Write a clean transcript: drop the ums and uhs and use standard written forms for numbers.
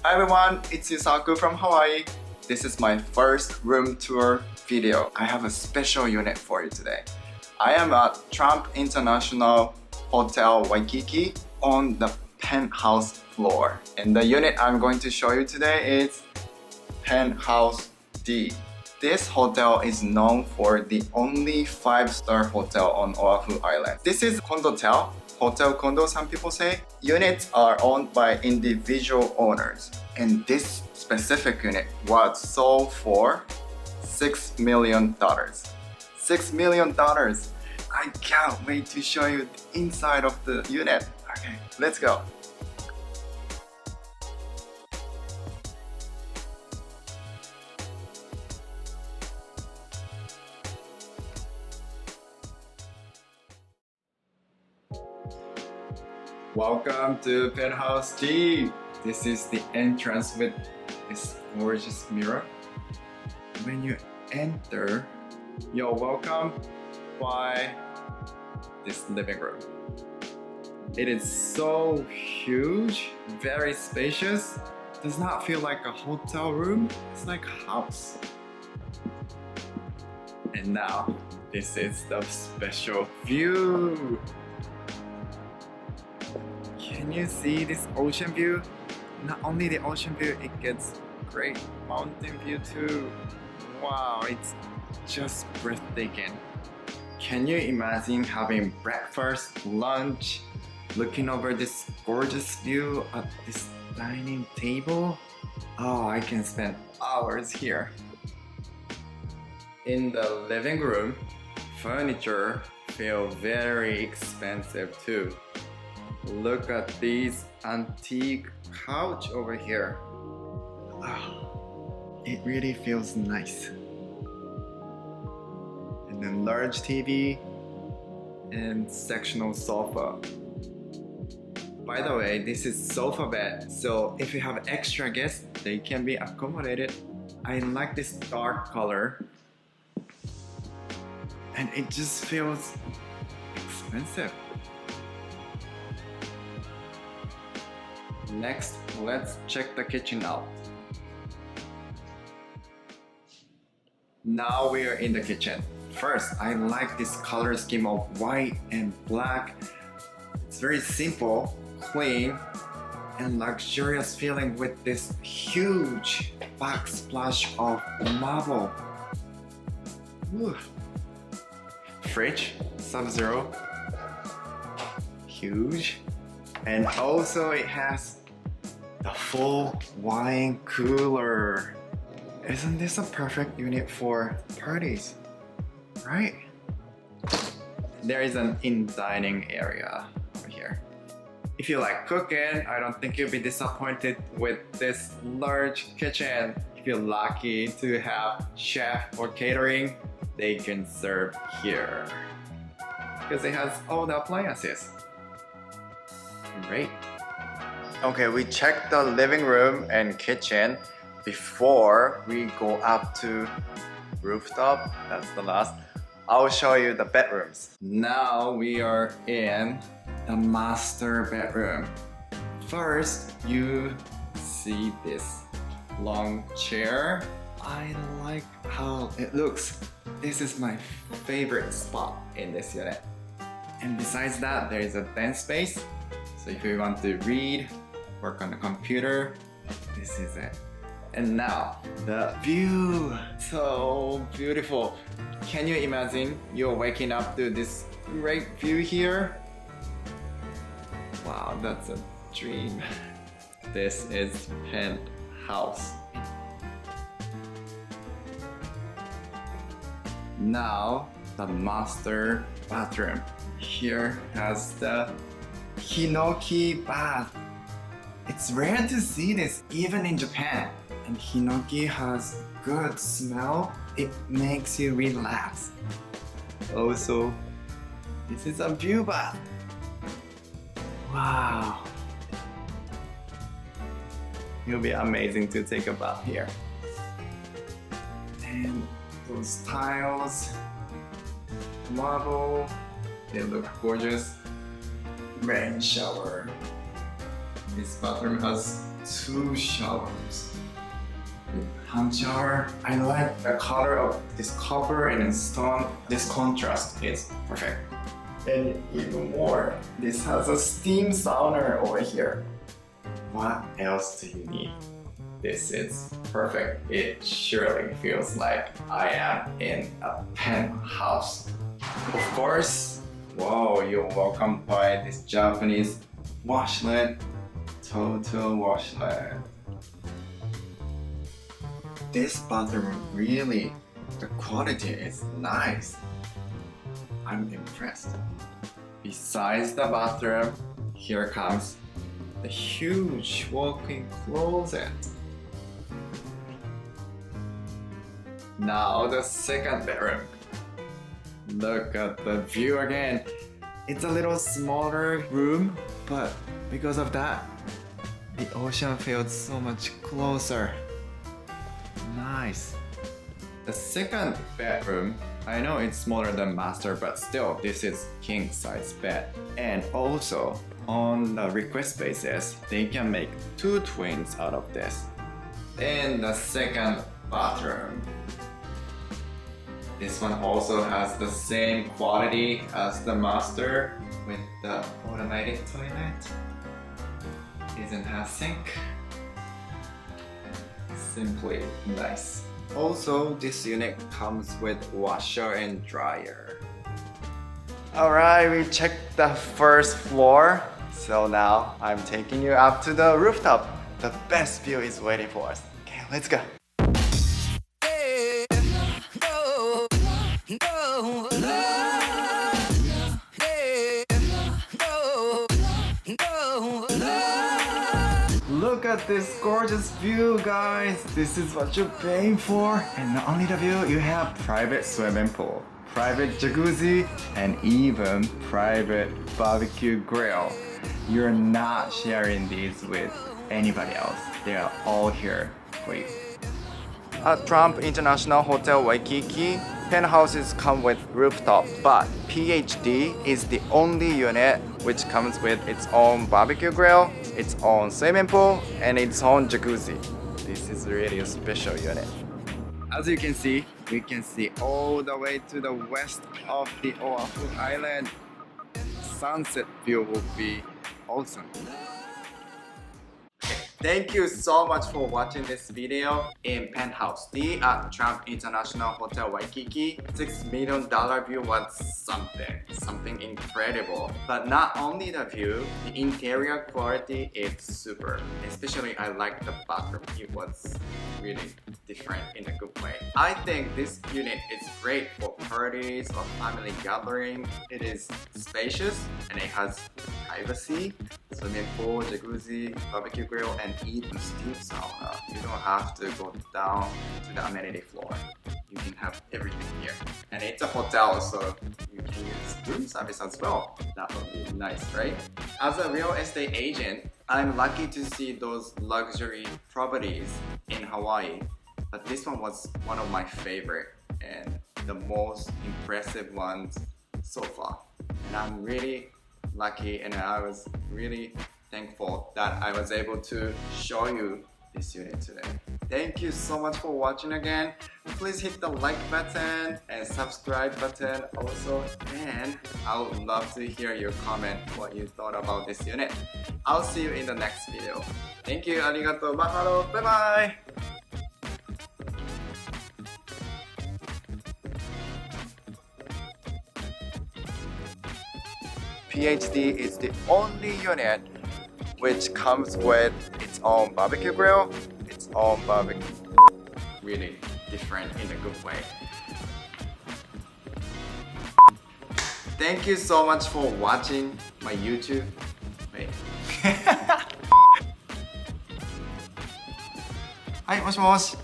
Hi everyone, it's Yusaku from Hawaii. This is my first room tour video. I have a special unit for you today. I am at Trump International Hotel Waikiki on the penthouse floor. And the unit I'm going to show you today is Penthouse D. This hotel is known for the only 5-star hotel on Oahu Island. This is condotel. Hotel condo, some people say. Units are owned by individual owners. And this specific unit was sold for $6 million. $6 million! I can't wait to show you the inside of the unit. Okay, let's go. Welcome to Penthouse D. This is the entrance with this gorgeous mirror. When you enter, you're welcomed by this living room. It is so huge, very spacious. Does not feel like a hotel room, it's like a house. And now, this is the special view. Can you see this ocean view? Not only the ocean view, it gets great mountain view too. Wow, it's just breathtaking. Can you imagine having breakfast, lunch, looking over this gorgeous view at this dining table? Oh, I can spend hours here. In the living room, furniture feel very expensive too. Look at these antique couch over here. Oh, it really feels nice. And then large TV and sectional sofa. By the way, this is sofa bed, so if you have extra guests, they can be accommodated. I like this dark color. And it just feels expensive. Next, let's check the kitchen out. Now we are in the kitchen. First, I like this color scheme of white and black. It's very simple, clean, and luxurious feeling with this huge backsplash of marble. Ooh. Fridge, Sub-Zero, huge. And also it has the full wine cooler. Isn't this a perfect unit for parties, right? There is an in-dining area over here. If you like cooking, I don't think you'll be disappointed with this large kitchen. If you're lucky to have chef or catering, they can serve here because it has all the appliances. Great. Okay, we checked the living room and kitchen before we go up to rooftop. That's the last. I'll show you the bedrooms. Now we are in the master bedroom. First, you see this long chair. I like how it looks. This is my favorite spot in this unit. And besides that, there is a den space. So if you want to read, work on the computer, this is it. And now, the view! So beautiful. Can you imagine you're waking up to this great view here? Wow, that's a dream. This is penthouse. Now, the master bathroom. Here has the Hinoki bath. It's rare to see this even in Japan. And Hinoki has good smell. It makes you relax. Also, this is a view bath. Wow. It'll be amazing to take a bath here. And those tiles, marble, they look gorgeous. Rain shower. This bathroom has 2 showers. Hand shower. I like the color of this copper and stone. This contrast is perfect. And even more, this has a steam sauna over here. What else do you need? This is perfect. It surely feels like I am in a penthouse. Of course, wow, you're welcomed by this Japanese washlet, total washlet. This bathroom really, the quality is nice. I'm impressed. Besides the bathroom, here comes the huge walk-in closet. Now the second bedroom. Look at the view again. It's a little smaller room, but because of that, the ocean feels so much closer. Nice. The second bedroom, I know it's smaller than master, but still this is king size bed. And also on the request basis, they can make 2 twins out of this. And the second bathroom. This one also has the same quality as the master with the automatic toilet. Doesn't have sink. Simply nice. Also, this unit comes with washer and dryer. Alright, we checked the first floor. So now I'm taking you up to the rooftop. The best view is waiting for us. Okay, let's go. Look at this gorgeous view, guys. This is what you're paying for. And not only the view, you have private swimming pool, private jacuzzi, and even private barbecue grill. You're not sharing these with anybody else. They are all here for you. At Trump International Hotel Waikiki, penthouses come with rooftop, but PhD is the only unit which comes with its own barbecue grill, its own swimming pool, and its own jacuzzi. This is really a special unit. As you can see, we can see all the way to the west of the Oahu Island. Sunset view will be awesome. Thank you so much for watching this video in Penthouse D at Trump International Hotel Waikiki. $6 million view was something incredible. But not only the view, the interior quality is super. Especially I like the bathroom. It was really different in a good way. I think this unit is great for parties or family gathering. It is spacious and it has privacy, swimming pool, jacuzzi, barbecue grill, and even steam sauna. You don't have to go down to the amenity floor. You can have everything here. And it's a hotel, so you can use room service as well. That would be nice, right? As a real estate agent, I'm lucky to see those luxury properties in Hawaii. But this one was one of my favorite and the most impressive ones so far. And I'm really lucky and I was really thankful that I was able to show you this unit today. Thank you so much for watching again. Please hit the like button and subscribe button also, and I would love to hear your comment what you thought about this unit. I'll see you in the next video. Thank you, arigato, mahalo, bye bye! PhD is the only unit which comes with its own barbecue grill, its own barbecue. Really different in a good way. Thank you so much for watching my YouTube. Wait. はい、もしもし。